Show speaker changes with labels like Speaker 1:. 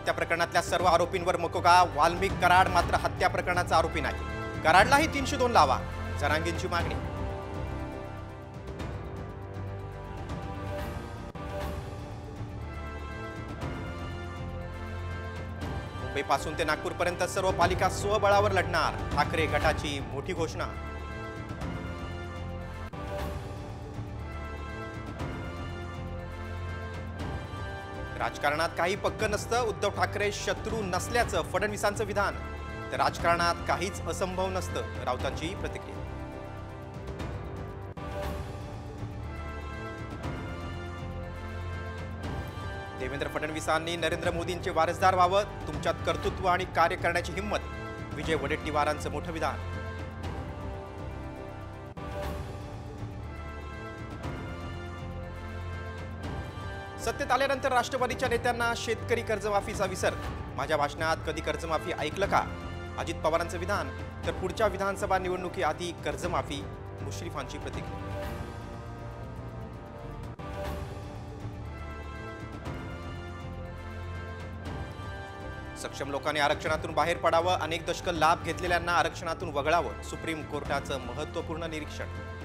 Speaker 1: हत्या प्रकरणातल्या सर्व आरोपींवर मकोका, वाल्मिक कराड मात्र हत्या प्रकरणाचा आरोपी नाही। कराडलाही 302 लावा, जरांगेंची मागणी। मुंबईपासून ते नागपूरपर्यंत सर्व पालिका स्वबळावर लढणार, ठाकरे गटाची मोठी घोषणा। राजकारणात काही पक्क नसतं, उद्धव ठाकरे शत्रू नसल्याचं फडणवीसांचं विधान। तर राजकारणात काहीच असंभव नसतं, राऊतांची प्रतिक्रिया। देवेंद्र फडणवीसांनी नरेंद्र मोदींचे वारसदार व्हावं, तुमच्यात कर्तृत्व आणि कार्य करण्याची हिंमत, विजय वडेट्टीवारांचं मोठं विधान। सत्तेत आल्यानंतर राष्ट्रवादीच्या नेत्यांना शेतकरी कर्जमाफीचा विसर, माझ्या भाषणात कधी कर्जमाफी ऐकलं का, अजित पवारांचं विधान। तर पुढच्या विधानसभा निवडणुकीआधी कर्जमाफी, मुश्रीफांची प्रतिक्रिया। सक्षम लोकांनी आरक्षणातून बाहेर पडावं, अनेक दशकं लाभ घेतलेल्यांना आरक्षणातून वगळावं, सुप्रीम कोर्टाचं महत्त्वपूर्ण निरीक्षण।